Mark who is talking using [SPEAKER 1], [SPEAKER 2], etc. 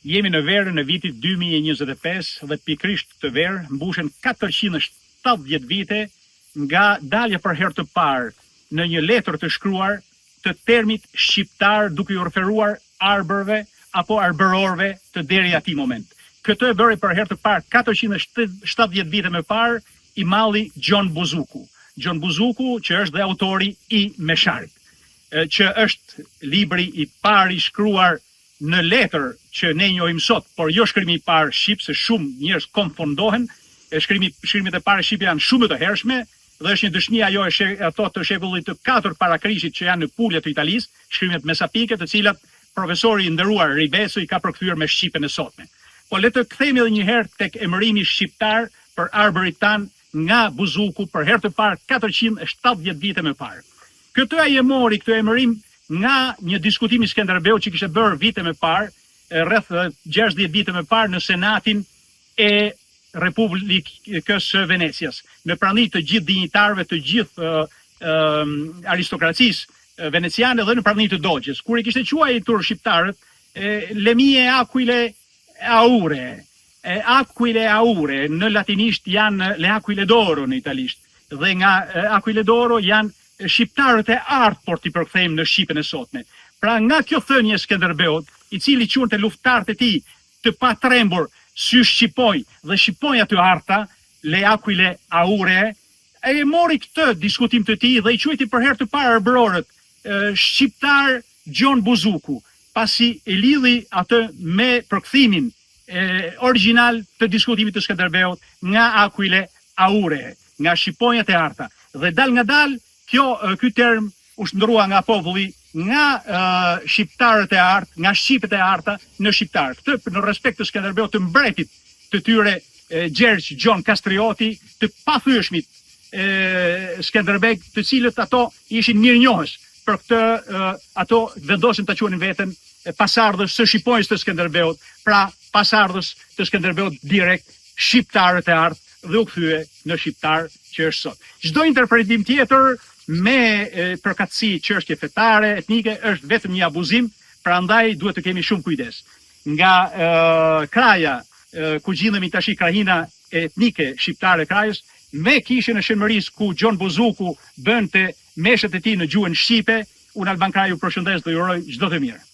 [SPEAKER 1] Jemi në verën e vitit 2025 dhe pikrisht këtë verë mbushen 470 vite nga dalja për herë të parë në një letër të shkruar të termit shqiptar duke u referuar arbërve apo arbërorve të deri atij moment. Këtë e bëri për herë të parë 470 vite më parë i malli Gjon Buzuku. Gjon Buzuku, që është dhe autori i Mesharit, që është libri i parë i shkruar në letër që ne njohim sot, por jo shkrimi i parë shqip, se shumë njerëz konfondohen. Shkrimet e parë shqipe janë shumë të hershme dhe është një dëshmi ajo ato të shekullit të 4 para Krishtit që janë në Pulja të Italisë, shkrimet mesapike të cilat profesori i nderuar Ribeso i ka përkthyer me shqipen e sotme. Po le të kthehemi edhe një herë tek emërimi shqiptar për arbërit tan nga Buzuku për herë të parë 470 vite më parë. Këtë ai e mori këtë emërim nga një diskutim i Skënderbeut që kishte bërë vite më parë, rreth 60 vite më parë në Senatin e Republikës së Venecias, në praninë të gjithë dinjitarëve të gjithë aristokracisë veneciane dhe në praninë të Dogjes, kur i kishte quajtur shqiptarët lemie aquile aure. Aquile aure në latinisht janë le aquile d'oro në italisht, dhe nga aquile d'oro janë shqiptarët e artë, por t'i përkthejmë në shqipen e sotme. Pra nga kjo thënie Skënderbeut, i cili quante luftarët e tij të patrembur sy shqipoj dhe shqipoj aty arta, le aquile aure, e mori këtë diskutim të tij dhe i quajti për herë të parë arbërorët shqiptar Gjon Buzuku, pasi e lidhi atë me përkthimin original të diskutimit të Skënderbeut nga aquile aure, nga shqiponjat e arta. Dhe dal nga dal, ky term u shndrua nga populli, nga shqiptarët e artë, nga shqipet e arta në shqiptarë. Këtë në respekt të Skënderbeut, të mbretit të tyre Gjergj Gjon Kastrioti, të pathyeshmit Skënderbeg, të cilët ato ishin mirënjohës. Për këtë ato vendosin ta quhenin veten pasardhës së shqiponjës të Skënderbeut, pra pasardhës të Skënderbeut direkt shqiptarët e artë dhe u kthye në shqiptar që është sot. Çdo interpretim tjetër me përkatësi çështje fetare, etnike është vetëm një abuzim, prandaj duhet të kemi shumë kujdes. Nga kraja ku gjendemi tash, krahina etnike shqiptare e krajës, me kishën e Shënmërisë ku Gjon Buzuku bënte meshët e tij në gjuhën shqipe, unë Alban Kraj ju përshëndes dhe ju uroj çdo të mirë.